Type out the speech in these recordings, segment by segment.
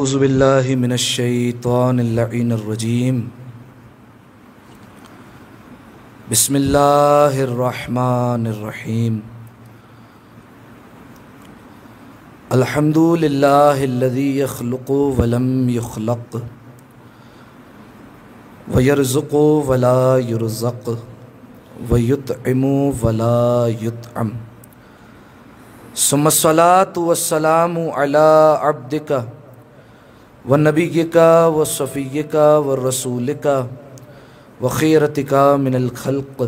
اعوذ باللہ من الشیطان اللعین الرجیم بسم اللہ الرحمن الرحیم الحمد للہ الذی یخلق ولم یخلق ویرزق ولا یرزق ویطعم ولا یطعم ثم الصلاة والسلام علی عبدک وَنَبِيِّكَ وَصَفِيِّكَ وَرَسُولِكَ وَخِيرَتِكَ مِنَ الْخَلْقِ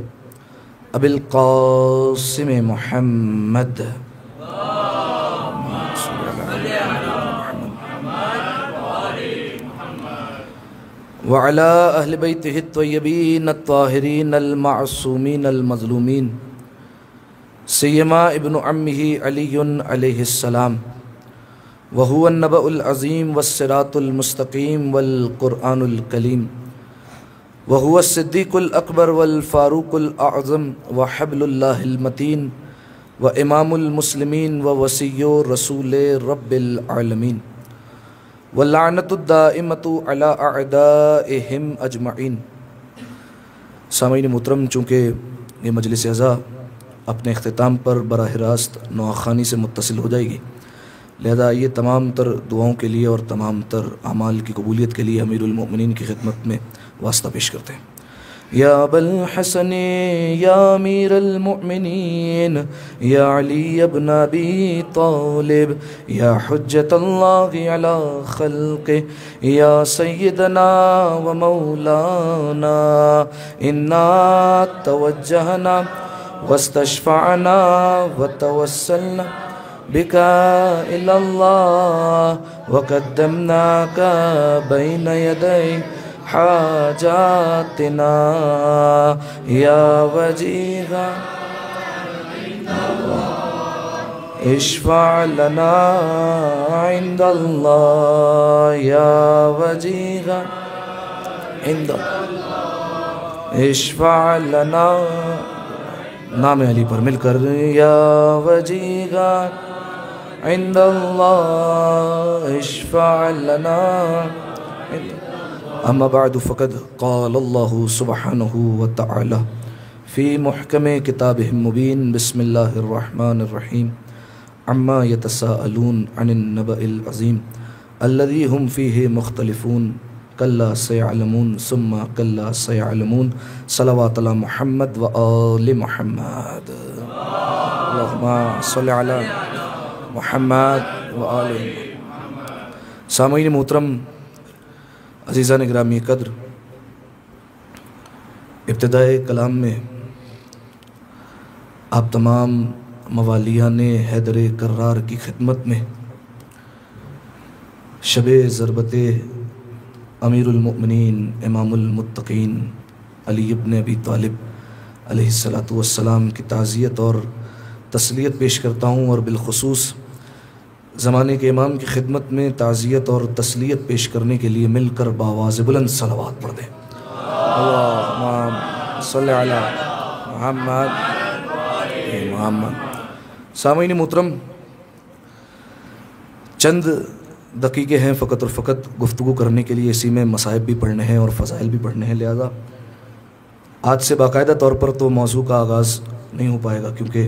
أَبِي الْقَاسِمِ محمد وعلى أهل بيته الطيبين الطاهرين المعصومين المظلومين سيما ابن عمه علي عليه السلام وهو النبأ العظيم والصراط المستقيم والقرآن الكليم وهو الصديق الأكبر والفاروق الأعظم وحبل الله المتين وإمام المسلمين ووصي رسول رب العالمين واللعنة الدائمة على أعدائهم أجمعين۔ سامعین محترم، چونکہ یہ مجلس عزا اپنے اختتام پر براہ راست نواخوانی سے متصل ہو جائے گی، لہذا یہ تمام تر دعاؤں کے لیے اور تمام تر اعمال کی قبولیت کے لیے امیر المؤمنین کی خدمت میں واسطہ پیش کرتے ہیں۔ یا ابا الحسن یا امیر المؤمنین یا علی ابن ابی طالب یا حجت اللہ علی خلقہ یا سیدنا و مولانا انا توجہنا واستشفعنا وتوسلنا بك إلى الله وقدمناك بين يدي حاجاتنا يا وجيها اشفع لنا عند الله يا وجيها عند الله اشفع لنا، نام علی پر مل کر یا وجیہا عند اللہ اشفع لنا۔ اما بعد فقد قال اللہ سبحانہ وتعالی فی محکم کتابہ المبین بسم اللہ الرحمن الرحیم عما یتساءلون عن النبأ العظیم الذی ہم فیہ مختلفون کلا سیعلمون ثم کلا سیعلمون صلوات علی محمد و آل محمد اللہم صلی علی محمد و آل محمد۔ سامعین محترم، عزیزان گرامی قدر، ابتدائے کلام میں آپ تمام موالیان حیدر کرار کی خدمت میں شب ضربت امیر المؤمنین امام المتقین علی ابن ابی طالب علیہ السلام کی تعزیت اور تسلیت پیش کرتا ہوں، اور بالخصوص زمانے کے امام کی خدمت میں تعزیت اور تسلیت پیش کرنے کے لیے مل کر بآواز بلند صلوات پڑھ دیں۔ اللہم صلی علی محمد۔ سامعین محترم، چند دقیقے ہیں فقط اور فقط گفتگو کرنے کے لیے، اسی میں مصائب بھی پڑھنے ہیں اور فضائل بھی پڑھنے ہیں، لہذا آج سے باقاعدہ طور پر تو موضوع کا آغاز نہیں ہو پائے گا، کیونکہ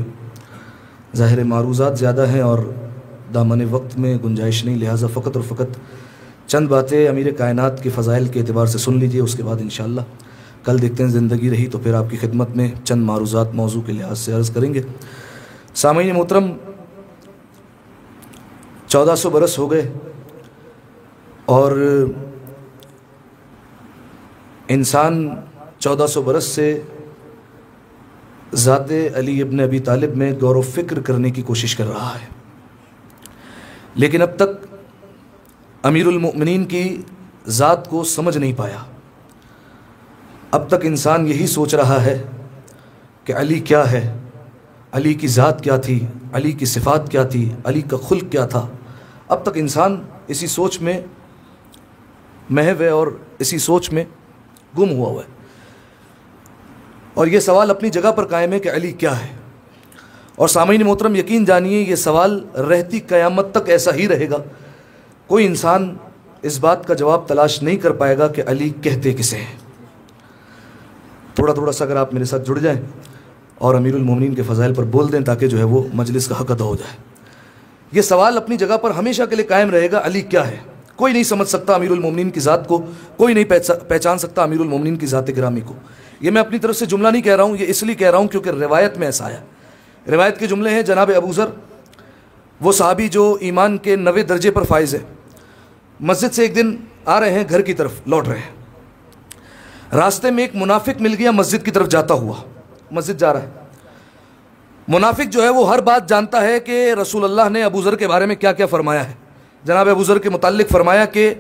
ظاہر معروضات زیادہ ہیں اور دامن وقت میں گنجائش نہیں، لہذا فقط اور فقط چند باتیں امیر کائنات کے فضائل کے اعتبار سے سن لیجئے، اس کے بعد انشاءاللہ کل دیکھتے ہیں زندگی رہی تو پھر آپ کی خدمت میں چند معروضات موضوع کے لحاظ سے عرض کریں گے۔ سامعین محترم، 1400 برس ہو گئے اور انسان 1400 برس سے ذات علی ابن ابی طالب میں غور و فکر کرنے کی کوشش کر رہا ہے، لیکن اب تک امیر المؤمنین کی ذات کو سمجھ نہیں پایا۔ اب تک انسان یہی سوچ رہا ہے کہ علی کیا ہے، علی کی ذات کیا تھی، علی کی صفات کیا تھی، علی کا خلق کیا تھا۔ اب تک انسان اسی سوچ میں محو ہے اور اسی سوچ میں گم ہوا ہے، اور یہ سوال اپنی جگہ پر قائم ہے کہ علی کیا ہے۔ اور سامعین محترم، یقین جانیے یہ سوال رہتی قیامت تک ایسا ہی رہے گا۔ کوئی انسان اس بات کا جواب تلاش نہیں کر پائے گا کہ علی کہتے کسے ہیں۔ تھوڑا تھوڑا سا اگر آپ میرے ساتھ جڑ جائیں اور امیر المومنین کے فضائل پر بول دیں تاکہ جو ہے وہ مجلس کا حق ادا ہو جائے۔ یہ سوال اپنی جگہ پر ہمیشہ کے لیے قائم رہے گا، علی کیا ہے؟ کوئی نہیں سمجھ سکتا امیر المومنین کی ذات کو، کوئی نہیں پہچان سکتا امیر المومنین کی ذات گرامی کو۔ یہ میں اپنی طرف سے جملہ نہیں کہہ رہا ہوں، یہ اس لیے کہہ رہا ہوں کیونکہ روایت میں ایسا آیا۔ روایت کے جملے ہیں جناب ابو ذر، وہ صحابی جو ایمان کے 90 درجے پر فائز ہے، مسجد سے ایک دن آ رہے ہیں، گھر کی طرف لوٹ رہے ہیں، راستے میں ایک منافق مل گیا مسجد کی طرف جاتا ہوا، مسجد جا رہا ہے۔ منافق جو ہے وہ ہر بات جانتا ہے کہ رسول اللہ نے ابو ذر کے بارے میں کیا کیا فرمایا ہے۔ جناب ابو ذر کے متعلق فرمایا کہ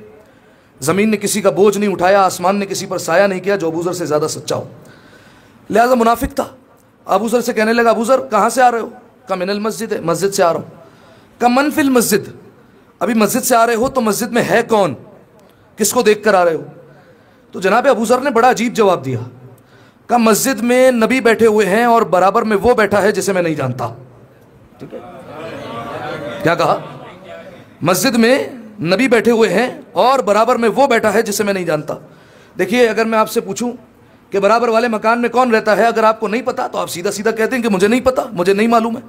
زمین نے کسی کا بوجھ نہیں اٹھایا، آسمان نے کسی پر سایہ نہیں کیا جو ابو ذر سے زیادہ سچا ہو۔ لہذا منافق تھا، ابو ذر سے کہنے لگا ابو ذر کہاں سے آ رہے ہو؟ کہا من المسجد ہے، مسجد سے آ رہا ہوں۔ کہا من فی المسجد، ابھی مسجد سے آ رہے ہو تو مسجد میں ہے کون؟ کس کو دیکھ کر آ رہے ہو؟ تو جناب ابو ذر نے بڑا عجیب جواب دیا، کہا مسجد میں نبی بیٹھے ہوئے ہیں اور برابر میں وہ بیٹھا ہے جسے میں نہیں جانتا۔ ٹھیک ہے، کیا کہا؟ مسجد میں نبی بیٹھے ہوئے ہیں اور برابر میں وہ بیٹھا ہے جسے میں نہیں جانتا۔ دیکھیے اگر میں آپ سے پوچھوں کہ برابر والے مکان میں کون رہتا ہے، اگر آپ کو نہیں پتا تو آپ سیدھا سیدھا کہتے ہیں کہ مجھے نہیں پتا، مجھے نہیں معلوم ہے،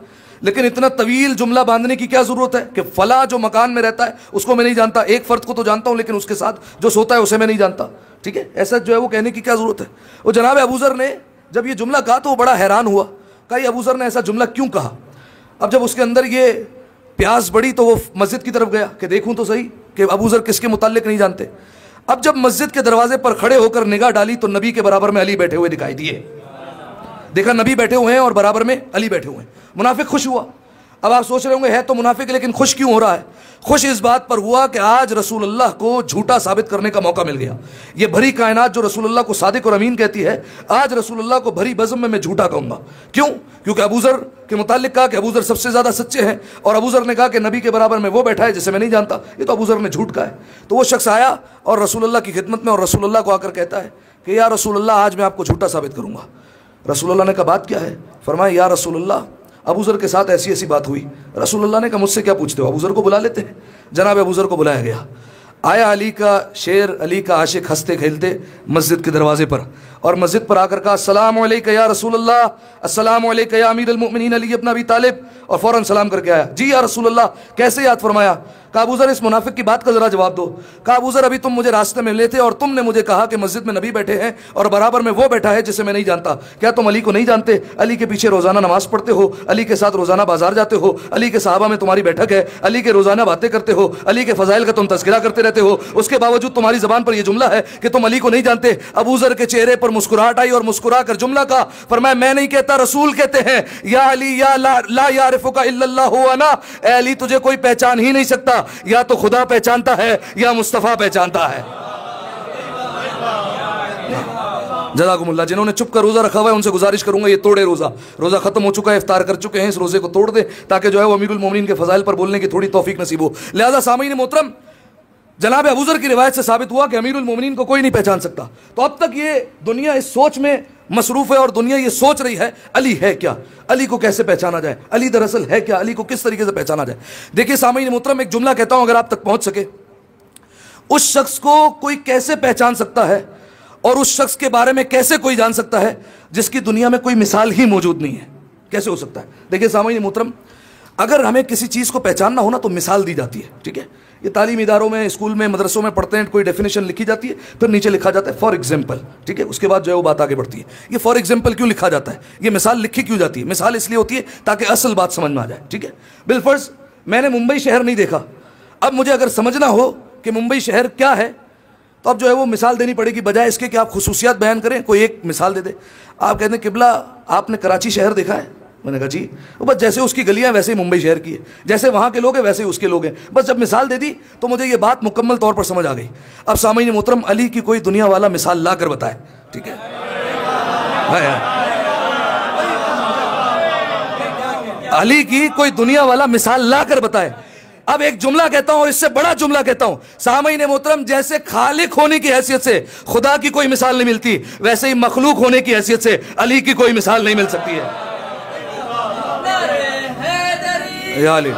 لیکن اتنا طویل جملہ باندھنے کی کیا ضرورت ہے کہ فلاں جو مکان میں رہتا ہے اس کو میں نہیں جانتا، ایک فرد کو تو جانتا ہوں لیکن اس کے ساتھ جو سوتا ہے اسے میں نہیں جانتا۔ ٹھیک ہے، ایسا جو ہے وہ کہنے کی کیا ضرورت ہے؟ وہ جناب ابو ذر نے جب یہ جملہ کہا تو وہ بڑا حیران ہوا، کہا یہ ابو ذر نے ایسا جملہ کیوں کہا؟ اب جب اس کے اندر یہ پیاس بڑی تو وہ مسجد کی طرف گیا کہ دیکھوں تو صحیح کہ ابو ذر کس کے متعلق نہیں جانتے۔ اب جب مسجد کے دروازے پر کھڑے ہو کر نگاہ ڈالی تو نبی کے برابر میں علی بیٹھے ہوئے دکھائی دیے۔ دیکھا نبی بیٹھے ہوئے ہیں اور برابر میں علی بیٹھے ہوئے ہیں۔ منافق خوش ہوا۔ اب آپ سوچ رہے ہوں گے ہے تو منافق لیکن خوش کیوں ہو رہا ہے؟ خوش اس بات پر ہوا کہ آج رسول اللہ کو جھوٹا ثابت کرنے کا موقع مل گیا۔ یہ بھری کائنات جو رسول اللہ کو صادق اور امین کہتی ہے، آج رسول اللہ کو بھری بزم میں جھوٹا کہوں گا۔ کیوں؟ کیونکہ ابو ذر کے متعلق کہا کہ ابو ذر سب سے زیادہ سچے ہیں، اور ابو ذر نے کہا کہ نبی کے برابر میں وہ بیٹھا ہے جسے میں نہیں جانتا، یہ تو ابو ذر نے جھوٹ کہا ہے۔ تو وہ شخص آیا اور رسول اللہ کی خدمت میں اور رسول اللہ کو آ کر کہتا ہے کہ یا رسول اللہ آج میں آپ کو جھوٹا ثابت کروں گا۔ رسول اللہ نے کہا بات کیا ہے؟ فرمایا یا رسول اللہ ابو ذر کے ساتھ ایسی ایسی بات ہوئی۔ رسول اللہ نے کہا مجھ سے کیا پوچھتے ہو؟ ابو ذر کو بلا لیتے ہیں۔ جناب ابو ذر کو بلایا گیا، آیا علی کا شیر، علی کا عاشق ہنستے کھیلتے مسجد کے دروازے پر، اور مسجد پر آ کر کہا السلام علیکہ یا رسول اللہ، السلام علیکہ یا امیر المؤمنین علی ابن ابی طالب، اور فوراً سلام کر کے آیا۔ جی یا رسول اللہ، کیسے یاد فرمایا؟ کہا ابو ذر اس منافق کی بات کا ذرا جواب دو۔ کہا ابو ذر ابھی تم مجھے راستے میں ملے تھے اور تم نے مجھے کہا کہ مسجد میں نبی بیٹھے ہیں اور برابر میں وہ بیٹھا ہے جسے میں نہیں جانتا، کیا تم علی کو نہیں جانتے؟ علی کے پیچھے روزانہ نماز پڑھتے ہو، علی کے ساتھ روزانہ بازار جاتے ہو، علی کے صحابہ میں تمہاری بیٹھک ہے، علی کے روزانہ باتیں کرتے ہو، علی کے فضائل کا تم تذکرہ کرتے رہتے ہو، اس کے باوجود تمہاری زبان پر یہ جملہ ہے کہ تم علی کو نہیں جانتے۔ ابو ذر کے چہرے پر مسکراہٹ آئی اور مسکرا کر جملہ کہا، فرمایا میں نہیں کہتا، رسول کہتے ہیں یا علی یا لا یعرفک الا اللہ وانا، اے علی تجھے کوئی پہچان ہی نہیں سکتا، یا تو خدا پہچانتا ہے یا مصطفیٰ پہچانتا ہے۔ جزاکم اللہ۔ جنہوں نے چپ کر روزہ رکھا ہوا ہے ان سے گزارش کروں گا یہ توڑے روزہ، روزہ ختم ہو چکا ہے، افطار کر چکے ہیں، اس روزے کو توڑ دے تاکہ جو ہے وہ امیر المومنین کے فضائل پر بولنے کی تھوڑی توفیق نصیب ہو۔ لہذا سامعین محترم، جناب ابو ذر کی روایت سے ثابت ہوا کہ امیر المومنین کو کوئی نہیں پہچان سکتا۔ تو اب تک یہ دنیا اس سوچ میں مصروف ہے اور دنیا یہ سوچ رہی ہے علی ہے کیا، علی کو کیسے پہچانا جائے، علی دراصل ہے کیا، علی کو کس طریقے سے پہچانا جائے۔ دیکھیے سامعین محترم، ایک جملہ کہتا ہوں اگر آپ تک پہنچ سکے، اس شخص کو کوئی کیسے پہچان سکتا ہے اور اس شخص کے بارے میں کیسے کوئی جان سکتا ہے جس کی دنیا میں کوئی مثال ہی موجود نہیں ہے؟ کیسے ہو سکتا ہے؟ دیکھیے سامعین محترم، اگر ہمیں کسی چیز کو پہچاننا ہونا تو مثال دی جاتی ہے۔ ٹھیک ہے، یہ تعلیمی اداروں میں، اسکول میں، مدرسوں میں پڑھتے ہیں، کوئی ڈیفینیشن لکھی جاتی ہے، پھر نیچے لکھا جاتا ہے فار ایگزامپل۔ ٹھیک ہے، اس کے بعد جو ہے وہ بات آگے بڑھتی ہے۔ یہ فار ایگزامپل کیوں لکھا جاتا ہے؟ یہ مثال لکھی کیوں جاتی ہے؟ مثال اس لیے ہوتی ہے تاکہ اصل بات سمجھ میں آ جائے۔ ٹھیک ہے، بالفرض میں نے ممبئی شہر نہیں دیکھا، اب مجھے اگر سمجھنا ہو کہ ممبئی شہر کیا ہے تو اب جو ہے وہ مثال دینی پڑے گی، بجائے اس کے کہ آپ خصوصیات بیان کریں کوئی ایک مثال دے دے۔ آپ کہتے ہیں قبلہ آپ نے کراچی شہر دیکھا ہے؟ میں نے کہا جی، بس جیسے اس کی گلیاں ویسے ہی ممبئی شہر کی ہے، جیسے وہاں کے لوگ ہیں ویسے ہی اس کے لوگ ہیں۔ بس جب مثال دے دی تو مجھے یہ بات مکمل طور پر سمجھ آ گئی۔ اب سامعین محترم، علی کی کوئی دنیا والا مثال لا کر بتائے۔ ٹھیک ہے، علی کی کوئی دنیا والا مثال لا کر بتائے۔ اب ایک جملہ کہتا ہوں اور اس سے بڑا جملہ کہتا ہوں، سامعین محترم، جیسے خالق ہونے کی حیثیت سے خدا کی کوئی مثال نہیں ملتی، ویسے ہی مخلوق ہونے کی حیثیت سے علی کی کوئی مثال نہیں مل سکتی ہے۔ یا علی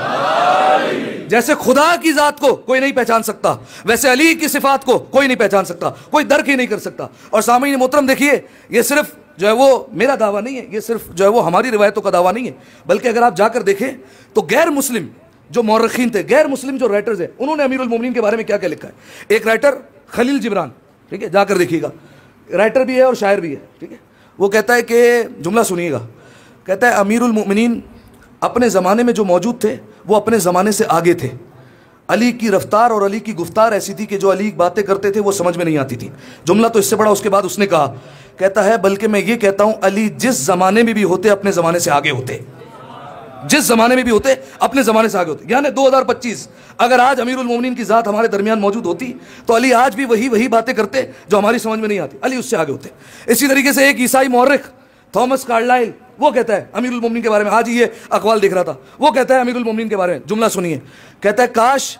جیسے خدا کی ذات کو کوئی نہیں پہچان سکتا، ویسے علی کی صفات کو کوئی نہیں پہچان سکتا، کوئی درک ہی نہیں کر سکتا۔ اور سامعین محترم دیکھیے، یہ صرف جو ہے وہ میرا دعویٰ نہیں ہے، یہ صرف جو ہے وہ ہماری روایتوں کا دعویٰ نہیں ہے، بلکہ اگر آپ جا کر دیکھیں تو غیر مسلم جو مورخین تھے، غیر مسلم جو رائٹرز ہیں، انہوں نے امیر المومنین کے بارے میں کیا کیا لکھا ہے۔ ایک رائٹر خلیل جبران، ٹھیک ہے، جا کر دیکھیے گا، رائٹر بھی ہے اور شاعر بھی ہے، ٹھیک ہے، وہ کہتا ہے کہ جملہ سنیے گا، کہتا ہے امیر المومنین اپنے زمانے میں جو موجود تھے وہ اپنے زمانے سے آگے تھے۔ علی کی رفتار اور علی کی گفتار ایسی تھی کہ جو علی باتیں کرتے تھے وہ سمجھ میں نہیں آتی تھی۔ جملہ تو اس سے بڑا اس کے بعد اس نے کہا، کہتا ہے بلکہ میں یہ کہتا ہوں علی جس زمانے میں بھی ہوتے اپنے زمانے سے آگے ہوتے، جس زمانے میں بھی ہوتے اپنے زمانے سے آگے ہوتے۔ یعنی 2025 اگر آج امیر المومنین کی ذات ہمارے درمیان موجود ہوتی تو علی آج بھی وہی باتیں کرتے جو ہماری سمجھ میں نہیں آتی، علی اس سے آگے ہوتے۔ اسی طریقے سے ایک عیسائی مورخ تھامس کارلائل، وہ کہتا ہے امیر المومنین کے بارے میں، آج یہ اقوال دیکھ رہا تھا، وہ کہتا ہے امیر المومنین کے بارے میں، جملہ سنیے، کہتا ہے کاش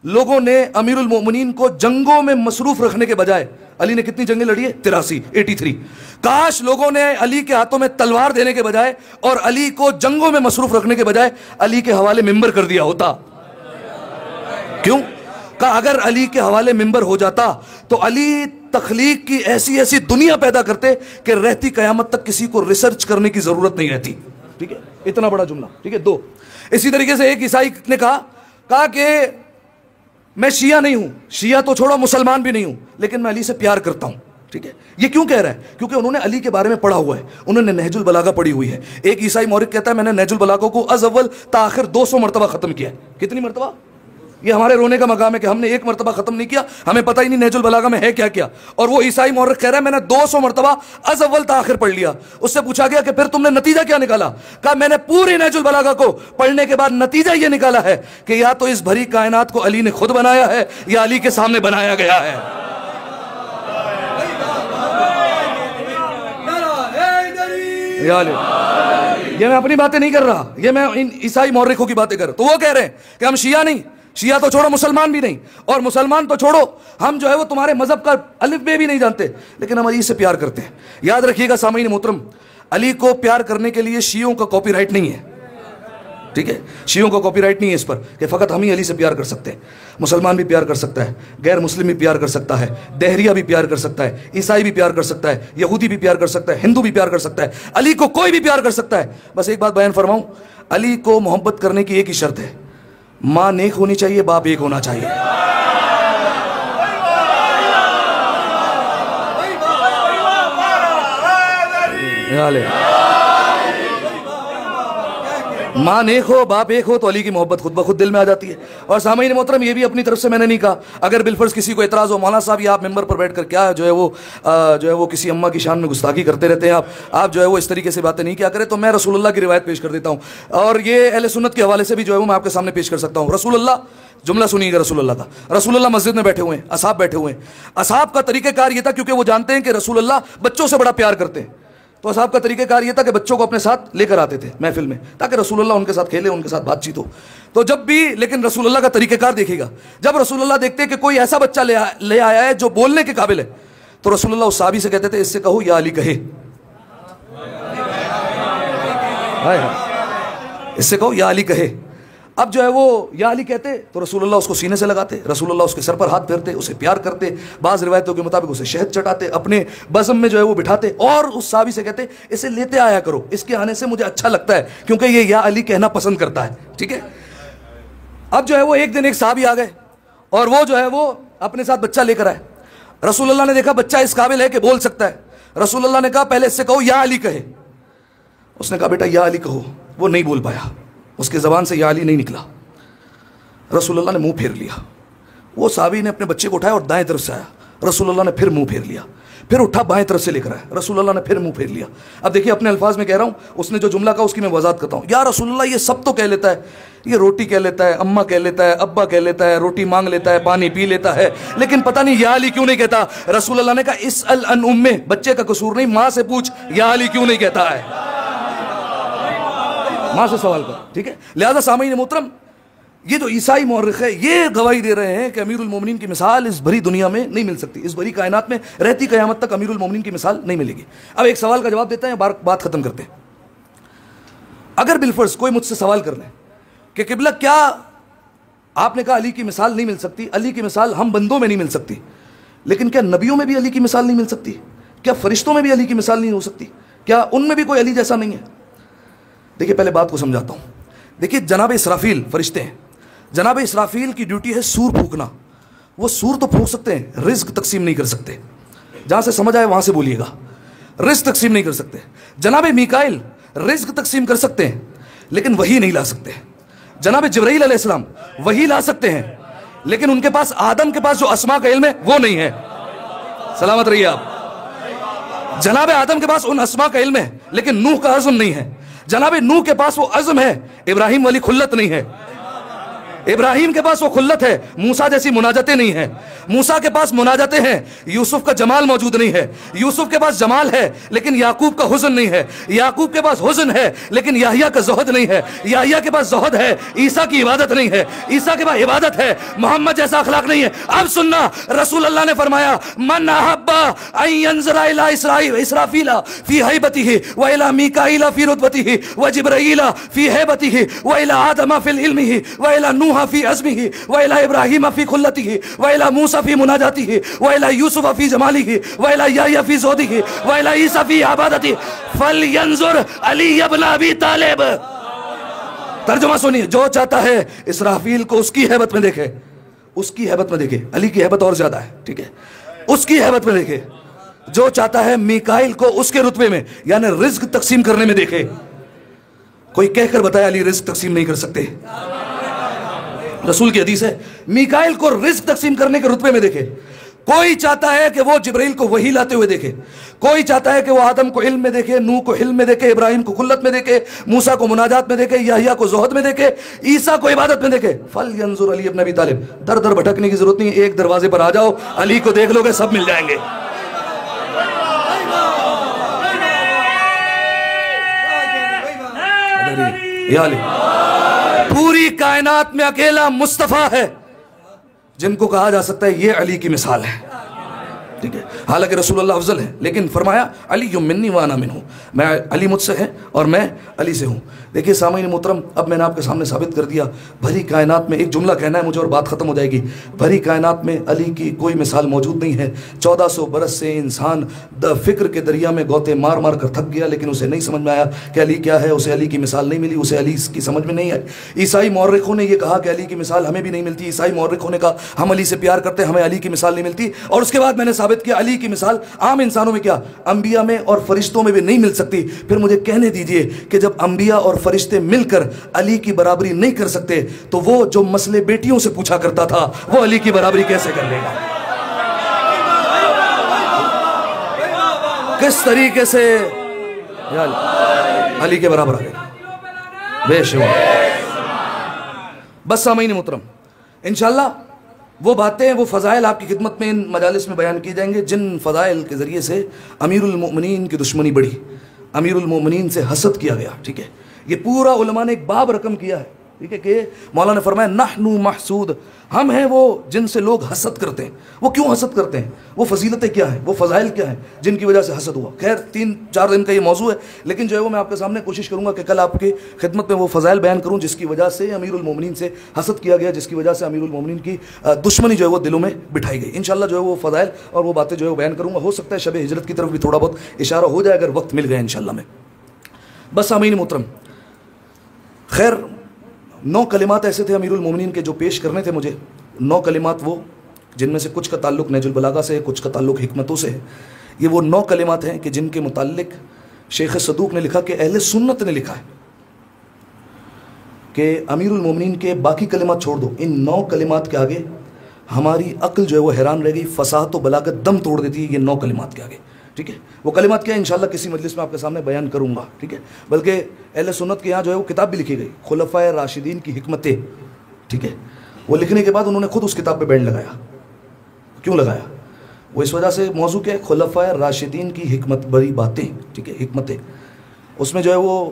لوگوں نے امیر المومنین کو جنگوں میں مصروف رکھنے کے بجائے، علی نے کتنی جنگیں لڑی ہے؟ 83، کاش لوگوں نے علی کے ہاتھوں میں تلوار دینے کے بجائے اور علی کو جنگوں میں مصروف رکھنے کے بجائے علی کے حوالے ممبر کر دیا ہوتا۔ کیوں؟ کہ اگر علی کے حوالے ممبر ہو جاتا تو علی تخلیق کی ایسی دنیا پیدا کرتے کہ رہتی قیامت تک کسی کو ریسرچ کرنے کی ضرورت نہیں رہتی، ٹھیک ہے، اتنا بڑا جملہ، ٹھیک ہے۔ 2، اسی طریقے سے ایک عیسائی نے کہا کہ میں شیعہ نہیں ہوں، شیعہ تو چھوڑو مسلمان بھی نہیں ہوں، لیکن میں علی سے پیار کرتا ہوں، ٹھیک ہے۔ یہ کیوں کہہ رہا ہے؟ کیونکہ انہوں نے علی کے بارے میں پڑھا ہوا ہے، انہوں نے نہج البلاغہ پڑھی ہوئی ہے۔ ایک عیسائی مورخ کہتا ہے میں نے نہج البلاغہ کو از اول تا آخر 200 مرتبہ ختم کیا ہے۔ کتنی مرتبہ؟ یہ ہمارے رونے کا مقام ہے کہ ہم نے 1 مرتبہ ختم نہیں کیا، ہمیں پتہ ہی نہیں نہج البلاغہ میں ہے کیا کیا۔ اور وہ عیسائی مورخ کہہ رہا ہے میں نے 200 مرتبہ از اول تا آخر پڑھ لیا۔ اس سے پوچھا گیا کہ پھر تم نے نتیجہ کیا نکالا؟ کہا میں نے پوری نہج البلاغہ کو پڑھنے کے بعد نتیجہ یہ نکالا ہے کہ یا تو اس بھری کائنات کو علی نے خود بنایا ہے یا علی کے سامنے بنایا گیا ہے۔ یہ میں اپنی باتیں نہیں کر رہا، یہ میں ان عیسائی مورخوں کی باتیں کر رہا۔ تو وہ کہہ رہے ہیں کہ ہم شیعہ نہیں، شیعہ تو چھوڑو مسلمان بھی نہیں، اور مسلمان تو چھوڑو ہم جو ہے وہ تمہارے مذہب کا الف بے بھی نہیں جانتے، لیکن ہم علی سے پیار کرتے ہیں۔ یاد رکھیے گا سامعین محترم، علی کو پیار کرنے کے لیے شیعوں کا کاپی رائٹ نہیں ہے، ٹھیک ہے، شیعوں کا کاپی رائٹ نہیں ہے اس پر کہ فقط ہم ہی علی سے پیار کر سکتے ہیں۔ مسلمان بھی پیار کر سکتا ہے، غیر مسلم بھی پیار کر سکتا ہے، دہریہ بھی پیار کر سکتا ہے، عیسائی بھی پیار کر سکتا ہے، یہودی بھی پیار کر سکتا ہے، ہندو بھی پیار کر سکتا ہے، علی کو کوئی بھی پیار کر سکتا ہے۔ بس ایک بات بیان فرماؤں، علی کو محبت کرنے کی ایک ہی شرط ہے، ماں نیک ہونی چاہیے، باپ ایک ہونا چاہیے۔ ماں نیک ہو، باپ ایک ہو تو علی کی محبت خود بخود دل میں آ جاتی ہے۔ اور سامعین محترم، یہ بھی اپنی طرف سے میں نے نہیں کہا، اگر بالفرض کسی کو اعتراض ہو، مولانا صاحب یہ آپ ممبر پر بیٹھ کر کیا جو ہے وہ کسی اماں کی شان میں گستاخی کرتے رہتے ہیں، آپ جو ہے وہ اس طریقے سے باتیں نہیں کیا کریں، تو میں رسول اللہ کی روایت پیش کر دیتا ہوں، اور یہ اہل سنت کے حوالے سے بھی جو ہے وہ میں آپ کے سامنے پیش کر سکتا ہوں۔ رسول اللہ، جملہ سنیے گا رسول اللہ کا، رسول اللہ مسجد میں بیٹھے ہوئے ہیں، اصحاب بیٹھے ہوئے ہیں، اصحاب کا طریقہ کار یہ تھا، کیونکہ وہ جانتے ہیں کہ رسول اللہ بچوں سے بڑا پیار کرتے ہیں، تو اصحاب کا طریقہ کار یہ تھا کہ بچوں کو اپنے ساتھ لے کر آتے تھے محفل میں، تاکہ رسول اللہ ان کے ساتھ کھیلے، ان کے ساتھ بات چیت ہو۔ تو جب بھی، لیکن رسول اللہ کا طریقہ کار دیکھے گا، جب رسول اللہ دیکھتے کہ کوئی ایسا بچہ لے آیا ہے جو بولنے کے قابل ہے، تو رسول اللہ اس صحابی سے کہتے تھے اس سے کہو یا علی کہے، اس سے کہو یا علی کہے۔ اب جو ہے وہ یا علی کہتے تو رسول اللہ اس کو سینے سے لگاتے، رسول اللہ اس کے سر پر ہاتھ پھیرتے، اسے پیار کرتے، بعض روایتوں کے مطابق اسے شہد چٹاتے، اپنے بزم میں جو ہے وہ بٹھاتے، اور اس صحابی سے کہتے اسے لیتے آیا کرو، اس کے آنے سے مجھے اچھا لگتا ہے کیونکہ یہ یا علی کہنا پسند کرتا ہے، ٹھیک ہے۔ اب جو ہے وہ ایک دن ایک صحابی آ گئے اور وہ جو ہے وہ اپنے ساتھ بچہ لے کر آئے، رسول اللہ نے دیکھا بچہ اس قابل ہے کہ بول سکتا ہے، رسول اللہ نے کہا پہلے اس سے کہو یا علی کہے، اس نے کہا بیٹا یا علی کہو، وہ نہیں بول پایا، اس کے زبان سے یا علی نہیں نکلا، رسول اللہ نے منہ پھیر لیا، وہ صحابی نے اپنے بچے کو اٹھایا اور دائیں طرف سے آیا، رسول اللہ نے پھر منہ پھیر لیا، پھر اٹھا بائیں طرف سے لے کر آیا، رسول اللہ نے پھر منہ پھیر لیا۔ اب دیکھیے اپنے الفاظ میں کہہ رہا ہوں، اس نے جو جملہ کہا اس کی میں وضاحت کرتا ہوں، یا رسول اللہ یہ سب تو کہہ لیتا ہے، یہ روٹی کہہ لیتا ہے، اماں کہہ لیتا ہے، ابا کہہ لیتا ہے، روٹی مانگ لیتا ہے، پانی پی لیتا ہے، لیکن پتہ نہیں یا علی کیوں نہیں کہتا۔ رسول اللہ نے کہا اسأل عن امہ، بچے کا قصور نہیں، ماں سے پوچھ یا علی کیوں نہیں کہتا ہے، ماں سے سوال کر، ٹھیک ہے۔ لہذا سامعین محترم، یہ جو عیسائی مورخ ہے یہ گواہی دے رہے ہیں کہ امیر المومنین کی مثال اس بھری دنیا میں نہیں مل سکتی، اس بھری کائنات میں رہتی قیامت تک امیر المومنین کی مثال نہیں ملے گی۔ اب ایک سوال کا جواب دیتے ہیں، بات ختم کرتے ہیں۔ اگر بالفرض کوئی مجھ سے سوال کر لے کہ قبلہ کیا آپ نے کہا علی کی مثال نہیں مل سکتی، علی کی مثال ہم بندوں میں نہیں مل سکتی، لیکن کیا نبیوں میں بھی علی کی مثال نہیں مل سکتی؟ کیا فرشتوں میں بھی علی کی مثال نہیں ہو سکتی؟ کیا ان میں بھی کوئی علی جیسا نہیں ہے؟ دیکھیے پہلے بات کو سمجھاتا ہوں. دیکھیے جناب اسرافیل فرشتے ہیں، جناب اسرافیل کی ڈیوٹی ہے سور پھونکنا. وہ سور تو پھونک سکتے ہیں، رزق تقسیم نہیں کر سکتے. جہاں سے سمجھ آئے وہاں سے بولیے گا. رزق تقسیم نہیں کر سکتے. جناب میکائیل رزق تقسیم کر سکتے ہیں لیکن وہی نہیں لا سکتے. جناب جبرائیل علیہ السلام وہی لا سکتے ہیں لیکن ان کے پاس آدم کے پاس جو اسماء کا علم ہے وہ نہیں ہے. سلامت رہیے آپ. جناب آدم کے پاس ان اسماء کا علم ہے لیکن نوح کا عزم نہیں ہے. جناب نوح کے پاس وہ عزم ہے، ابراہیم والی خلت نہیں ہے. ابراہیم کے پاس وہ خلت ہے، موسیٰ جیسی مناجتیں نہیں ہیں. موسیٰ کے پاس مناجتیں ہیں، یوسف کا جمال موجود نہیں ہے. یوسف کے پاس جمال ہے لیکن یعقوب کا حزن نہیں ہے. یعقوب کے پاس حزن ہے لیکن یحییٰ کا زہد نہیں ہے. یحییٰ کے پاس زہد ہے، عیسیٰ کی عبادت نہیں ہے. عیسیٰ کے پاس عبادت ہے، محمد جیسا اخلاق نہیں ہے. اب سننا، رسول اللہ نے فرمایا من احب ان ينظر الى اسرافیل فی ہیبتہ والى میکائیل فی رتبتہ وجبرائیل فی ہیبتہ والى آدم فی علمہ والى نوح فی عزمہ وإلى ابراہیم فی خلتہ وإلى موسیٰ فی مناجاتہ وإلى یوسف فی جمالہ وإلى یحییٰ فی زہدہ وإلى عیسیٰ فی عبادتہ فلینظر علی ابن ابی طالب. ترجمہ سنیے، جو چاہتا ہے اسرافیل کو اس کی ہیبت میں دیکھے، اس کی ہیبت میں دیکھے. علی کی ہیبت اور زیادہ ہے، ٹھیک ہے، اس کی ہیبت میں دیکھے. جو چاہتا ہے میکائیل کو اس کے رتبے میں یعنی رزق تقسیم کرنے میں دیکھے. کوئی کہہ کر بتایا علی رزق تقسیم نہیں کر سکتے؟ رسول کی حدیث ہے میکائیل کو رزق تقسیم کرنے کے رتبے میں دیکھے. کوئی چاہتا ہے کہ وہ جبرائیل کو وحی لاتے ہوئے دیکھے. کوئی چاہتا ہے کہ وہ آدم کو علم میں دیکھے، نوح کو علم میں دیکھے، ابراہیم کو خلت میں دیکھے، موسیٰ کو مناجات میں دیکھے، یحییٰ کو زہد میں دیکھے، عیسیٰ کو عبادت میں دیکھے. فلینظر علی ابن ابی طالب. در در بھٹکنے کی ضرورت نہیں، ایک دروازے پر آ جاؤ، علی کو دیکھ لو گے سب مل جائیں گے. یا علی. پوری کائنات میں اکیلا مصطفیٰ ہے جن کو کہا جا سکتا ہے یہ علی کی مثال ہے، ٹھیک ہے. حالانکہ رسول اللہ افضل ہے لیکن فرمایا علی منی وانا منہ، میں علی مجھ سے ہے اور میں علی سے ہوں. دیکھیے سامعین محترم، اب میں نے آپ کے سامنے ثابت کر دیا بھری کائنات میں، ایک جملہ کہنا ہے مجھے اور بات ختم ہو جائے گی. بھری کائنات میں علی کی کوئی مثال موجود نہیں ہے. 1400 برس سے انسان فکر کے دریا میں گوتے مار مار کر تھک گیا لیکن اسے نہیں سمجھ میں آیا کہ علی کیا ہے. اسے علی کی مثال نہیں ملی، اسے علی کی سمجھ میں نہیں آئی. عیسائی مورخوں نے یہ کہا کہ علی کی مثال ہمیں بھی نہیں ملتی. عیسائی مورخوں نے کہا ہم علی سے پیار کرتے ہیں، ہمیں علی کی مثال نہیں ملتی. اور اس کے بعد میں نے ثابت کیا علی کی مثال عام انسانوں میں کیا انبیاء میں اور فرشتوں میں بھی نہیں مل سکتی. پھر مجھے کہنے دیجئے کہ جب انبیاء اور فرشتے مل کر علی کی برابری نہیں کر سکتے تو وہ جو مسئلے بیٹیوں سے پوچھا کرتا تھا وہ علی کی برابری کیسے کر لے گا؟ کس طریقے سے علی کے برابر آئے گا؟ بے شک. بس سامعین محترم، انشاءاللہ وہ باتیں، وہ فضائل آپ کی خدمت میں ان مجالس میں بیان کی جائیں گے جن فضائل کے ذریعے سے امیر المؤمنین کی دشمنی بڑھی، امیر المؤمنین سے حسد کیا گیا. ٹھیک ہے، یہ پورا علماء نے ایک باب رقم کیا ہے. ٹھیک ہے کہ مولا نے فرمایا نحن محسود، ہم ہیں وہ جن سے لوگ حسد کرتے ہیں. وہ کیوں حسد کرتے ہیں؟ وہ فضیلتیں کیا ہیں؟ وہ فضائل کیا ہیں جن کی وجہ سے حسد ہوا؟ خیر 3-4 دن کا یہ موضوع ہے لیکن جو ہے وہ میں آپ کے سامنے کوشش کروں گا کہ کل آپ کی خدمت میں وہ فضائل بیان کروں جس کی وجہ سے امیر المومنین سے حسد کیا گیا، جس کی وجہ سے امیر المومنین کی دشمنی جو ہے وہ دلوں میں بٹھائی گئی. انشاءاللہ جو ہے وہ فضائل اور وہ باتیں جو ہے وہ بیان کروں گا. ہو سکتا ہے شب ہجرت کی طرف بھی تھوڑا بہت اشارہ ہو جائے اگر وقت مل گیا انشاءاللہ میں. بس سامعین محترم، خیر 9 کلمات ایسے تھے امیر المومنین کے جو پیش کرنے تھے مجھے. 9 کلمات وہ جن میں سے کچھ کا تعلق نہج البلاغہ سے ہے، کچھ کا تعلق حکمتوں سے ہے. یہ وہ 9 کلمات ہیں کہ جن کے متعلق شیخ صدوق نے لکھا کہ اہل سنت نے لکھا ہے کہ امیر المومنین کے باقی کلمات چھوڑ دو، ان 9 کلمات کے آگے ہماری عقل جو ہے وہ حیران رہ گئی، فصاحت و بلاغت دم توڑ دیتی ہے یہ 9 کلمات کے آگے. ٹھیک ہے، وہ کلمات کیا ہے انشاءاللہ کسی مجلس میں آپ کے سامنے بیان کروں گا. ٹھیک ہے، بلکہ اہل سنت کے یہاں جو ہے وہ کتاب بھی لکھی گئی خلفائے راشدین کی حکمتیں. ٹھیک ہے، وہ لکھنے کے بعد انہوں نے خود اس کتاب پہ بینڈ لگایا. کیوں لگایا؟ وہ اس وجہ سے موضوع کیا ہے؟ خلفائے راشدین کی حکمت بری باتیں. ٹھیک ہے، حکمتیں. اس میں جو ہے وہ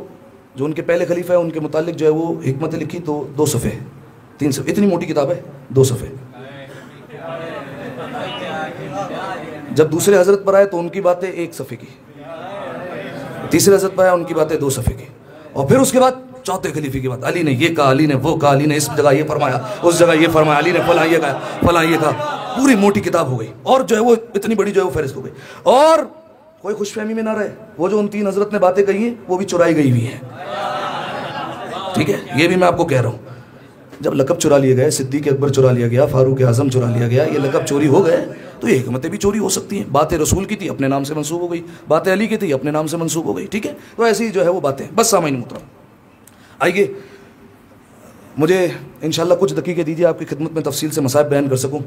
جو ان کے پہلے خلیفہ ہیں ان کے متعلق جو ہے وہ حکمتیں لکھی تو 2 صفحے 3 صفحے، اتنی موٹی کتاب ہے 2 صفحے. جب دوسرے حضرت پر آئے تو ان کی باتیں 1 صفحے کی، تیسرے حضرت پر آئے ان کی باتیں 2 صفحے کی، اور پھر اس کے بعد چوتھے خلیفے کی بات، علی نے یہ کہا، علی نے وہ کہا، علی نے اس جگہ یہ فرمایا، اس جگہ یہ فرمایا، علی نے فلاں یہ کہا، فلاں یہ کہا، پوری موٹی کتاب ہو گئی، اور جو ہے وہ اتنی بڑی جو ہے وہ فہرست ہو گئی، اور کوئی خوش فہمی میں نہ رہے، وہ جو ان 3 حضرت نے باتیں کہی ہیں وہ بھی چرائی گئی ہوئی ہیں، ٹھیک ہے؟ یہ بھی میں آپ کو کہہ رہا ہوں، جب لقب چرا لیے گئے، صدیق اکبر چرا لیا گیا، فاروق اعظم چرا لیا گیا، یہ لقب چوری ہو گئے تو یہ حکمتیں بھی چوری ہو سکتی ہیں، باتیں رسول کی تھی اپنے نام سے منسوب ہو گئی، باتیں علی کی تھی اپنے نام سے منسوب ہو گئی، ٹھیک ہے؟ تو ایسی جو ہے وہ باتیں، بس سامعین محترم آئیے، مجھے انشاءاللہ کچھ دقیقے دیجیے آپ کی خدمت میں تفصیل سے مصائب بیان کر سکوں۔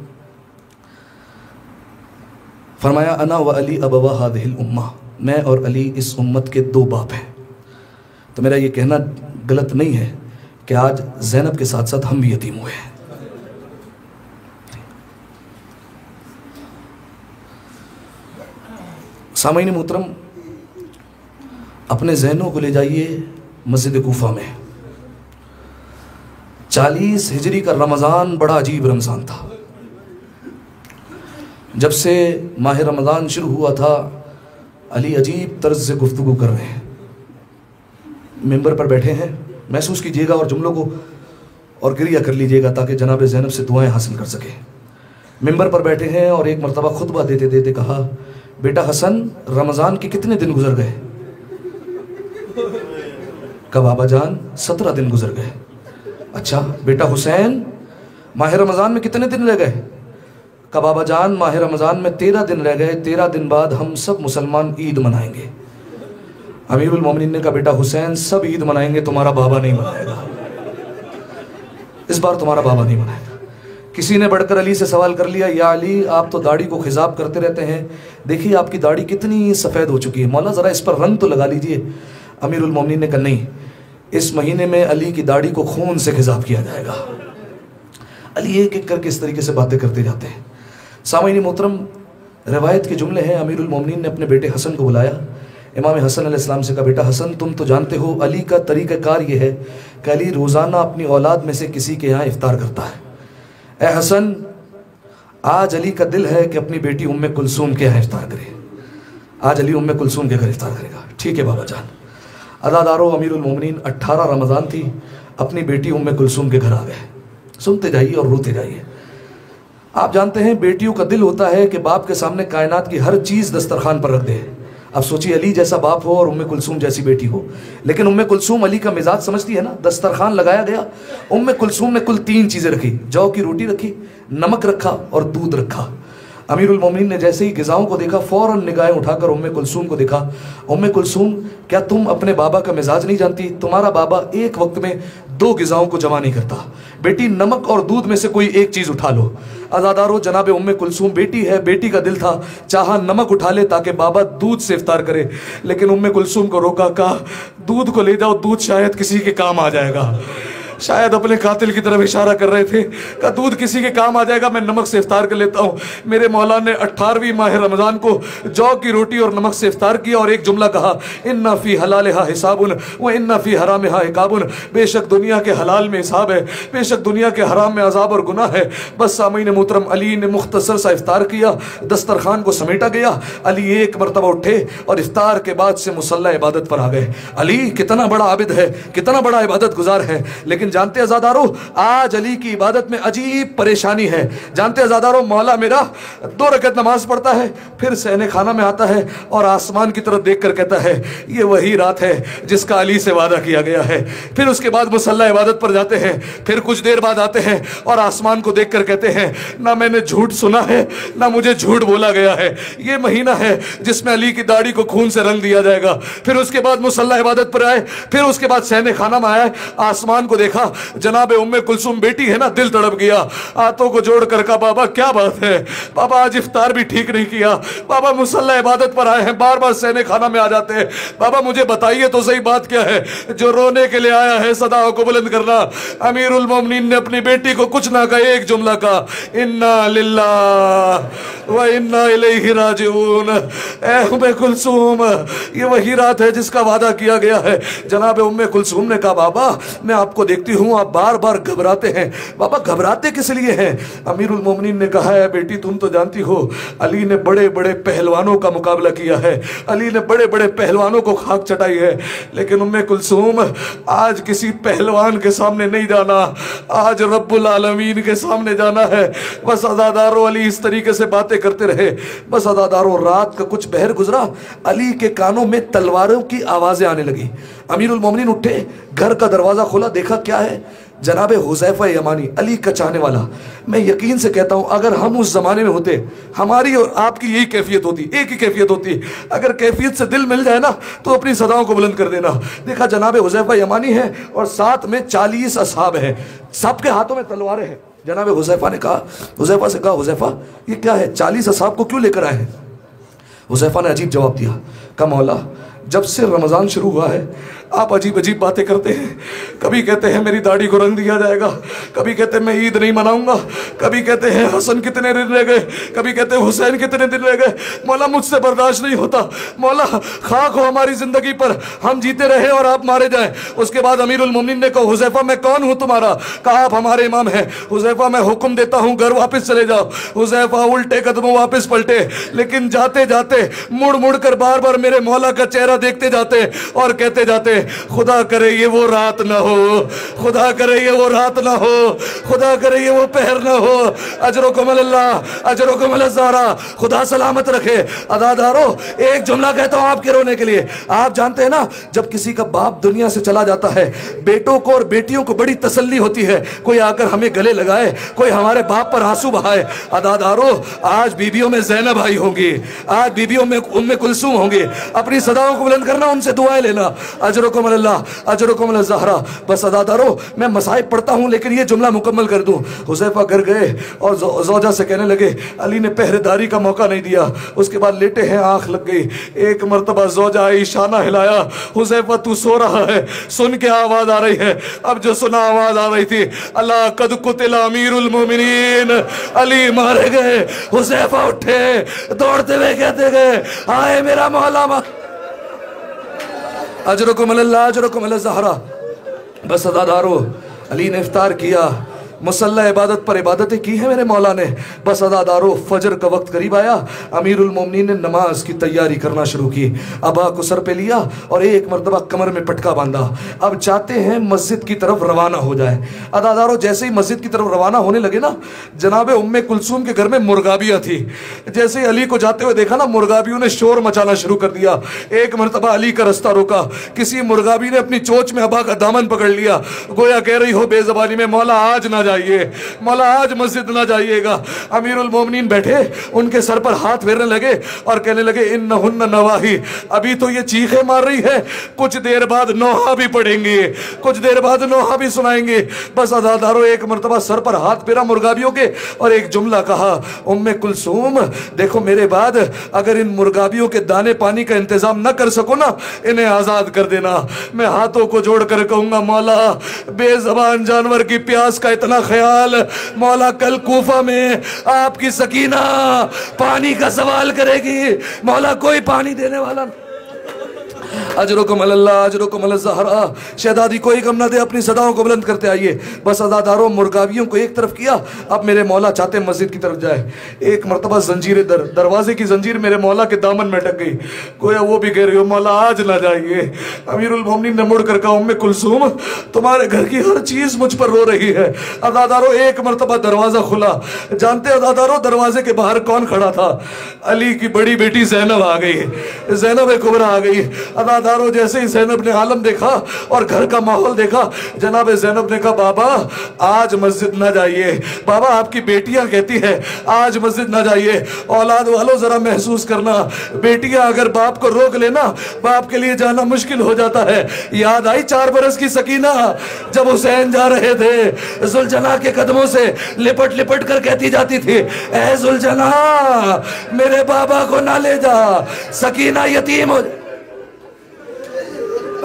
فرمایا انا و علی ابوا هذه الامہ، میں اور علی اس امت کے 2 باپ ہیں۔ تو میرا یہ کہنا غلط نہیں ہے کہ آج زینب کے ساتھ ساتھ ہم بھی یتیم ہوئے ہیں۔ سامعین محترم، اپنے ذہنوں کو لے جائیے مسجد کوفہ میں 40 ہجری کا رمضان بڑا عجیب رمضان تھا۔ جب سے ماہ رمضان شروع ہوا تھا، علی عجیب طرز سے گفتگو کر رہے ہیں، ممبر پر بیٹھے ہیں، محسوس کیجئے گا اور جملوں کو اور گریہ کر لیجئے گا تاکہ جناب زینب سے دعائیں حاصل کر سکیں۔ ممبر پر بیٹھے ہیں اور ایک مرتبہ خطبہ دیتے دیتے کہا، بیٹا حسن رمضان کے کتنے دن گزر گئے؟ کہا بابا جان 17 دن گزر گئے۔ اچھا بیٹا حسین ماہ رمضان میں کتنے دن رہ گئے؟ کہا بابا جان ماہ رمضان میں 13 دن رہ گئے، 13 دن بعد ہم سب مسلمان عید منائیں گے۔ امیر المومنین نے کہا بیٹا حسین سب عید منائیں گے، تمہارا بابا نہیں منائے گا، اس بار تمہارا بابا نہیں منائے گا۔ کسی نے بڑھ کر علی سے سوال کر لیا، یا علی آپ تو داڑھی کو خضاب کرتے رہتے ہیں، دیکھیے آپ کی داڑھی کتنی سفید ہو چکی ہے، مولا ذرا اس پر رنگ تو لگا لیجئے۔ امیر المومنین نے کہا نہیں، اس مہینے میں علی کی داڑھی کو خون سے خضاب کیا جائے گا۔ علی ایک ایک کر کے اس طریقے سے باتیں کرتے جاتے ہیں۔ سامعین محترم، روایت کے جملے ہیں، امیر المومنین نے اپنے بیٹے حسن کو بلایا، امام حسن علیہ السلام سے کہا بیٹا حسن تم تو جانتے ہو علی کا طریقہ کار یہ ہے کہ علی روزانہ اپنی اولاد میں سے کسی کے یہاں افطار کرتا ہے۔ اے حسن آج علی کا دل ہے کہ اپنی بیٹی ام کلثوم کے یہاں افطار کرے، آج علی ام کلثوم کے گھر افطار کرے گا۔ ٹھیک ہے بابا جان۔ عزادارو امیر المومنین 18 رمضان تھی، اپنی بیٹی ام کلثوم کے گھر آ گئے۔ سنتے جائیے اور روتے جائیے۔ آپ جانتے ہیں بیٹیوں کا دل ہوتا ہے کہ باپ کے سامنے کائنات کی ہر چیز دسترخوان پر رکھ دے۔ اب سوچیے علی جیسا باپ ہو اور ام کلثوم جیسی بیٹی ہو، لیکن ام کلثوم علی کا مزاج سمجھتی ہے نا، دسترخوان لگایا گیا، ام کلثوم نے کل 3 چیزیں رکھی، جو کی روٹی رکھی، نمک رکھا اور دودھ رکھا۔ امیر المومنین نے جیسے ہی غذاؤں کو دیکھا فوراً نگاہیں اٹھا کر ام کلثوم کو دیکھا، ام کلثوم کیا تم اپنے بابا کا مزاج نہیں جانتی؟ تمہارا بابا ایک وقت میں 2 غذاؤں کو جمع نہیں کرتا، بیٹی نمک اور دودھ میں سے کوئی ایک چیز اٹھا لو۔ عزادارو جناب ام کلثوم بیٹی ہے، بیٹی کا دل تھا، چاہا نمک اٹھا لے تاکہ بابا دودھ سے افطار کرے، لیکن ام کلثوم کو روکا، کہا دودھ کو لے جاؤ، دودھ شاید کسی کے کام آ جائے گا۔ شاید اپنے قاتل کی طرف اشارہ کر رہے تھے، کہا دودھ کسی کے کام آ جائے گا، میں نمک سے افطار کر لیتا ہوں۔ میرے مولا نے 18ویں ماہ رمضان کو جو کی روٹی اور نمک سے افطار کیا اور ایک جملہ کہا، اِنَّ فِي حَلَالِهَا حِسَابٌ وَإِنَّ فِي حَرَامِهَا عِقَابٌ، بے شک دنیا کے حلال میں حساب ہے، بے شک دنیا کے حرام میں عذاب اور گناہ ہے۔ بس سامعین محترم، علی نے مختصر سا افطار کیا، دسترخوان کو سمیٹا گیا، علی ایک مرتبہ اٹھے اور افطار کے بعد سے مصلی عبادت پر آ گئے۔ علی کتنا بڑا عابد ہے، کتنا بڑا عبادت گزار ہے، لیکن جانتے عزادارو آج علی کی عبادت میں عجیب پریشانی ہے۔ جانتے عزادارو مولا میرا 2 رکعت نماز پڑھتا ہے، پھر صحن خانہ میں آتا ہے اور آسمان کی طرف دیکھ کر کہتا ہے یہ وہی رات ہے جس کا علی سے وعدہ کیا گیا ہے۔ پھر اس کے بعد مصلی عبادت پر جاتے ہیں، پھر کچھ دیر بعد آتے ہیں اور آسمان کو دیکھ کر کہتے ہیں نہ میں نے جھوٹ سنا ہے نہ مجھے جھوٹ بولا گیا ہے، یہ مہینہ ہے جس میں علی کی داڑھی کو خون سے رنگ دیا جائے گا۔ پھر اس کے بعد مصلی عبادت پر آئے، پھر اس کے بعد صحن خانہ میں آئے، آسمان کو دیکھا، جناب ام کلثوم بیٹی ہے نا، دل تڑپ گیا، ہاتھوں کو جوڑ کر کہا بابا کیا بات ہے، بابا آج افطار بھی ٹھیک نہیں کیا، بابا مصلی عبادت پر آئے ہیں، بار بار صحن خانہ میں آ جاتے ہیں، بابا مجھے بتائیے تو صحیح بات کیا ہے، جو رونے کے لیے آیا ہے صداؤں کو بلند کرنا۔ امیر المومنین نے اپنی بیٹی کو کچھ نہ کہا، ایک جملہ کہا، اِنَّا لِلَّهِ وَإِنَّا إِلَيْهِ رَاجِعُونَ۔ اے ام کلثوم، یہ وہی رات ہے جس کا وعدہ کیا گیا ہے۔ جناب ام کلثوم نے کہا بابا میں آپ کو دیکھتی ہوں آپ بار بار گھبراتے ہیں، بابا گھبراتے کس لیے ہیں؟ امیر المومنین نے کہا ہے بیٹی تم تو جانتی ہو علی نے بڑے بڑے پہلوانوں کا مقابلہ کیا ہے، علی نے بڑے بڑے پہلوانوں کو خاک چٹائی ہے، لیکن ام کلثوم آج کسی پہلوان کے سامنے نہیں جانا، آج رب العالمین کے سامنے جانا ہے۔ بس عزادارو علی اس طریقے سے باتیں کرتے رہے۔ بس عزادارو رات کا کچھ پہر گزرا، علی کے کانوں میں تلواروں کی آوازیں آنے لگی۔ امیر المومنین اٹھے، گھر کا دروازہ کھولا، دیکھا کیا ہے؟ جناب حذیفہ یمانی، علی کا چاہنے والا۔ میں یقین سے کہتا ہوں اگر ہم اس زمانے میں ہوتے، ہماری اور آپ کی یہی کیفیت ہوتی، ایک ہی کیفیت ہوتی۔ اگر کیفیت سے دل مل جائے نا تو اپنی صداؤں کو بلند کر دینا۔ دیکھا جناب حذیفہ یمانی ہے اور ساتھ میں 40 اصحاب ہیں، سب کے ہاتھوں میں تلواریں ہیں۔ جناب حذیفہ نے کہا، حذیفہ سے کہا حذیفہ یہ کیا ہے، 40 اصحاب کو کیوں لے کر آئے ہیں؟ حذیفہ نے عجیب جواب دیا، کہا مولا جب سے رمضان شروع ہوا ہے آپ عجیب عجیب باتیں کرتے ہیں، کبھی کہتے ہیں میری داڑھی کو رنگ دیا جائے گا، کبھی کہتے ہیں میں عید نہیں مناؤں گا، کبھی کہتے ہیں حسن کتنے دن رہ گئے، کبھی کہتے ہیں حسین کتنے دن رہ گئے۔ مولا مجھ سے برداشت نہیں ہوتا، مولا خاک ہو ہماری زندگی پر، ہم جیتے رہے اور آپ مارے جائیں۔ اس کے بعد امیر المومنین نے کہا حذیفہ میں کون ہوں تمہارا؟ کہا آپ ہمارے امام ہیں۔ حذیفہ میں حکم دیتا ہوں گھر واپس چلے جاؤ۔ حذیفہ الٹے قدموں واپس پلٹے، لیکن جاتے جاتے مڑ مڑ کر بار بار میرے مولا کا چہرہ دیکھتے جاتے اور کہتے جاتے خدا کرے یہ وہ رات نہ ہو، خدا کرے یہ وہ رات نہ ہو، خدا کرے یہ وہ پہر نہ ہو۔ اجرکم اللہ، اجرکم الزہرا، خدا سلامت رکھے۔ عزادارو ایک جملہ کہتا ہوں آپ کے رونے کے لیے، آپ جانتے ہیں نا جب کسی کا باپ دنیا سے چلا جاتا ہے بیٹوں کو اور بیٹیوں کو بڑی تسلی ہوتی ہے، کوئی آ کر ہمیں گلے لگائے، کوئی ہمارے باپ پر آنسو بہائے۔ عزادارو آج بیویوں میں زینب آئی ہوں گی، آج بیویوں میں ام کلثوم ہوں گی، اپنی صداؤں کو بلند کرنا، ان سے دعائیں لینا۔ اجرکم اللہ، اجرکم الزہرا۔ بس عزادارو میں مصائب پڑھتا ہوں لیکن یہ جملہ مکمل کر دوں۔ حذیفہ گھر گئے اور زوجہ سے کہنے لگے علی نے پہرے داری کا موقع نہیں دیا۔ اس کے بعد لیٹے ہیں، آنکھ لگ گئی، ایک مرتبہ زوجہ آئی، شانہ ہلایا، حذیفہ تو سو رہا ہے؟ سن کے آواز آ رہی ہے، اب جو سنا آواز آ رہی تھی، اللہ قد قتل امیر المومنین، علی مارے گئے۔ حذیفہ اٹھے، دوڑتے ہوئے کہتے گئے آئے میرا مولا اجرکم اللہ، اجرکم الزہرا۔ بس عزادارو علی نے افطار کیا، مسلح عبادت پر عبادتیں کی ہیں میرے مولا نے۔ بس عزادارو فجر کا وقت قریب آیا، امیر المومنین نے نماز کی تیاری کرنا شروع کی، ابا کو سر پہ لیا اور ایک مرتبہ کمر میں پٹکا باندھا، اب چاہتے ہیں مسجد کی طرف روانہ ہو جائے۔ عزادارو جیسے ہی مسجد کی طرف روانہ ہونے لگے نا، جناب ام کلثوم کے گھر میں مرغابیاں تھی، جیسے ہی علی کو جاتے ہوئے دیکھا نا مرغابیوں نے شور مچانا شروع کر دیا۔ ایک مرتبہ علی کا رستہ روکا، کسی مرغابی نے اپنی چوچ میں ابا کا دامن پکڑ لیا، گویا کہہ رہی ہو بے زبانی میں مولا آج نہ جائیے، مولا آج مسجد نہ جائیے گا۔ امیر المومنین بیٹھے، ان کے سر پر ہاتھ پھیرنے لگے اور کہنے لگے انہن نواہی، ابھی تو یہ چیخیں مار رہی ہے، کچھ دیر بعد نوحہ بھی پڑھیں گے، کچھ دیر بعد نوحہ بھی سنائیں گے۔ بس عزادارو ایک مرتبہ سر پر ہاتھ پھیرا مرغابیوں کے اور ایک جملہ کہا، ام کلثوم دیکھو میرے بعد اگر ان مرغابیوں کے دانے پانی کا انتظام نہ کر سکو نا، انہیں آزاد کر دینا۔ میں ہاتھوں کو جوڑ کر کہوں گا مولا بے زبان جانور کی پیاس کا اتنا خیال، مولا کل کوفہ میں آپ کی سکینہ پانی کا سوال کرے گی، مولا کوئی پانی دینے والا نہیں۔ اجرکم اللہ، اجرکم الزہرا۔ شہزادی کوئی غم نہ دے، اپنی صداؤں کو بلند کرتے آئیے۔ بس عزاداروں مرغابیوں کو ایک طرف کیا، اب میرے مولا چاہتے مسجد کی طرف جائے۔ ایک مرتبہ زنجیر دروازے کی زنجیر میرے مولا کے دامن میں ٹک گئی، گویا وہ بھی کہہ رہی ہو مولا آج نہ جائیے۔ امیر المومنین نے مڑ کر کہا ام کلثوم تمہارے گھر کی ہر چیز مجھ پر رو رہی ہے۔ عزاداروں ایک مرتبہ دروازہ کھلا، جانتے عزاداروں دروازے کے باہر کون کھڑا تھا؟ علی کی بڑی بیٹی زینب آ گئی، زینب کبریٰ آ گئی۔ عزاداروں جیسے ہی زینب نے عالم دیکھا اور گھر کا ماحول دیکھا، جناب زینب نے کہا بابا آج مسجد نہ جائیے، بابا آپ کی بیٹیاں کہتی ہے آج مسجد نہ جائیے۔ اولاد والوں ذرا محسوس کرنا، بیٹیاں اگر باپ کو روک لینا باپ کے لیے جانا مشکل ہو جاتا ہے۔ یاد آئی 4 برس کی سکینہ جب حسین جا رہے تھے، زلجناح کے قدموں سے لپٹ لپٹ کر کہتی جاتی تھی اے زلجناح میرے بابا کو نہ لے جا، سکینہ یتیم ہو۔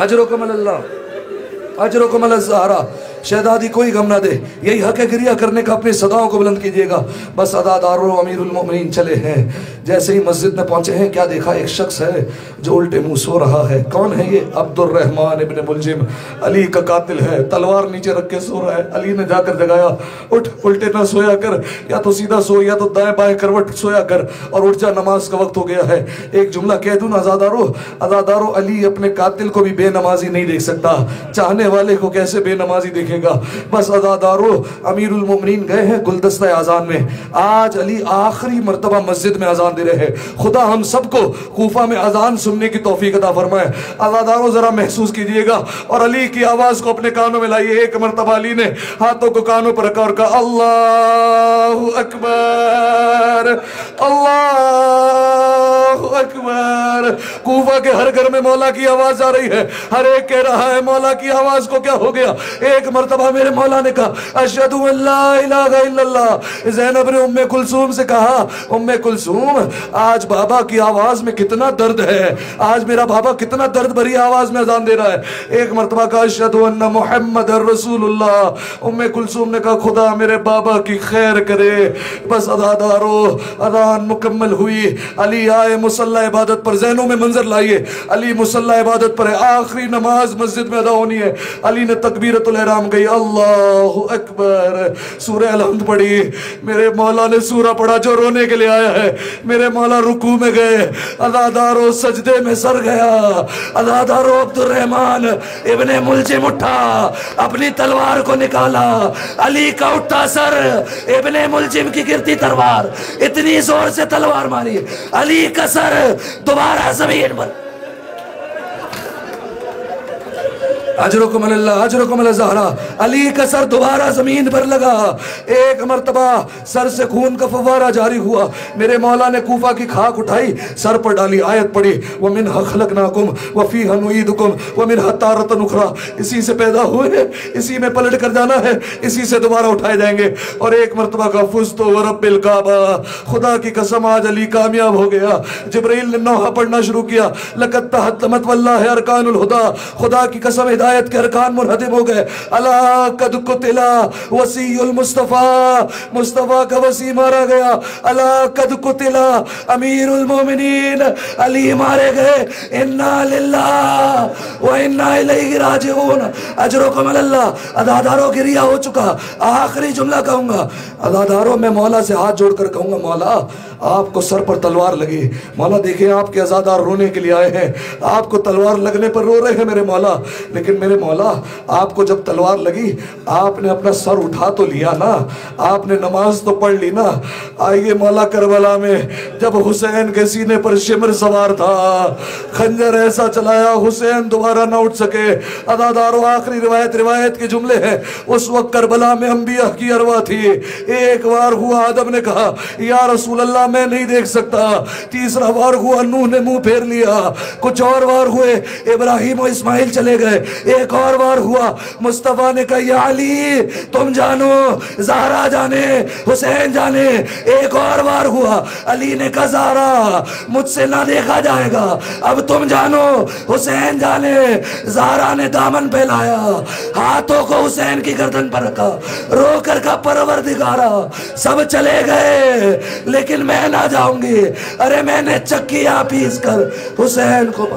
اجرکم اللہ، اجرکم الزہرا۔ شہزادی کوئی غم نہ دے، یہی حق ہے گریہ کرنے کا، اپنی صداؤں کو بلند کیجئے گا۔ بس عزادارو امیر المومنین چلے ہیں، جیسے ہی مسجد میں پہنچے ہیں کیا دیکھا؟ ایک شخص ہے جو الٹے منہ سو رہا ہے۔ کون ہے یہ؟ عبد الرحمن ابن ملجم، علی کا قاتل ہے، تلوار نیچے رکھ کے سو رہا ہے۔ علی نے جا کر جگایا، اٹھ، الٹے نہ سویا کر، یا تو سیدھا سو یا تو دائیں بائیں کروٹ سویا کر، اور اٹھ جا، نماز کا وقت ہو گیا ہے۔ ایک جملہ کہہ دوں نا عزادارو، علی اپنے قاتل کو بھی بے نمازی نہیں دیکھ سکتا، چاہنے والے کو کیسے بے نمازی دیکھے گا؟ بس عزادارو امیر المومنین گئے ہیں گلدستہ اذان میں، آج علی آخری مرتبہ مسجد میں اذان دے رہے ہیں۔ خدا ہم سب کو کوفہ میں اذان سننے کی توفیق عطا فرمائے۔ عزادارو ذرا محسوس کیجئے گا اور علی کی آواز کو اپنے کانوں میں لائیے۔ ایک مرتبہ علی نے ہاتھوں کو کانوں پر رکھا اور کہا اللہ اکبر، اللہ اکبر۔ کوفہ کے ہر گھر میں مولا کی آواز آ رہی ہے، ہر ایک کہہ رہا ہے مولا کی آواز کو کیا ہو گیا؟ ایک مرتبہ میرے مولا نے کہا اشہد ان لا الہ الا اللہ۔ زینب نے ام کلثوم سے کہا ام کلثوم آج بابا کی آواز میں کتنا درد ہے، آج میرا بابا کتنا درد بھری آواز میں اذان دے رہا ہے۔ ایک مرتبہ کہا اشہد ان محمد رسول اللہ۔ ام کلثوم نے کہا خدا میرے بابا کی خیر کرے۔ بس عزادارو اذان مکمل ہوئی، علی آئے مصلی عبادت پر۔ ذہنوں میں منظر لائیے، علی مصلی عبادت پر ہے، آخری نماز مسجد میں ادا ہونی ہے۔ علی نے تکبیرۃ الاحرام کہی، اللہ اکبر، سورہ الحمد پڑھی۔ میرے مولا نے سورہ پڑھا جو رونے کے لیے آیا ہے۔ میرے مولا رکوع میں گئے، عزادارو سجدے میں سر گیا۔ عزادارو عبد الرحمن ابن ملجم اٹھا، اپنی تلوار کو نکالا، علی کا اٹھا سر، ابن ملجم کی گرتی تلوار، اتنی زور سے تلوار ماری، علی کا سر دوبارہ زمین پر۔ اجرکم اللہ، اجرکم اللہ زہرا۔ علی کا سر دوبارہ زمین پر لگا، ایک مرتبہ سر سے خون کا فوارہ جاری ہوا۔ میرے مولا نے کوفہ کی خاک اٹھائی، سر پر ڈالی، آیت پڑھی وَمِنْهَا خَلَقْنَاكُمْ وَفِيهَا نُعِيدُكُمْ وَمِنْهَا تَارَةً أُخْرَى۔ اسی سے پیدا ہوئے، اسی میں پلٹ کر جانا ہے، اسی سے دوبارہ اٹھائے جائیں گے۔ اور ایک مرتبہ کا فُزْتُ وَرَبِّ الْكَعْبَةِ، خدا کی قسم آج علی کامیاب ہو گیا۔ جبرائیل نے نوحہ پڑھنا شروع کیا، لَقَدْ تَحَطَّمَتْ وَاللَّهِ أَرْكَانُ الْهُدَى، خدا کی قسم ہدایت کے ارکان منہدم ہو گئے۔ اللہ قد قتلا وصی المصطفیٰ، مصطفیٰ کا وصی مارا گیا۔ اللہ قد قتلا امیر المومنین، علی مارے گئے۔ انا للہ و انا الیہ راجعون۔ اجرکم اللہ۔ عزادارو گریہ ہو چکا، آخری جملہ کہوں گا۔ عزادارو میں مولا سے ہاتھ جوڑ کر کہوں گا مولا آپ کو سر پر تلوار لگی، مولا دیکھیں آپ کے عزادار رونے کے لیے آئے ہیں، آپ کو تلوار لگنے پر رو رہے ہیں میرے مولا، لیکن میرے مولا آپ کو جب تلوار لگی آپ نے اپنا سر اٹھا تو لیا نا، آپ نے نماز تو پڑھ لی نا۔ آئیے مولا کربلا میں جب حسین کے سینے پر شمر سوار تھا، خنجر ایسا چلایا حسین دوبارہ نہ اٹھ سکے۔ عزادارو آخری روایت کے جملے ہیں، اس وقت کربلا میں انبیاء کی ارواح تھی۔ ایک بار ہوا آدم نے کہا یا رسول اللہ میں نہیں دیکھ سکتا، تیسرا بار ہوا نوح نے منہ پھیر لیا، کچھ اور بار ہوئے ابراہیم و اسماعیل چلے گئے، ایک اور بار ہوا مصطفیٰ نے کہا یا علی تم جانو، زہرا جانے، حسین جانے۔ ایک اور بار ہوا، علی نے کہا زہرا مجھ سے نہ دیکھا جائے گا، اب تم جانو، حسین جانے۔ زہرا نے دامن پھیلایا، ہاتھوں کو حسین کی گردن پر رکھا، رو کر کہا پروردگارا سب چلے گئے لیکن میں نہ جاؤں گی، ارے میں نے چکیاں پیس کر حسین کو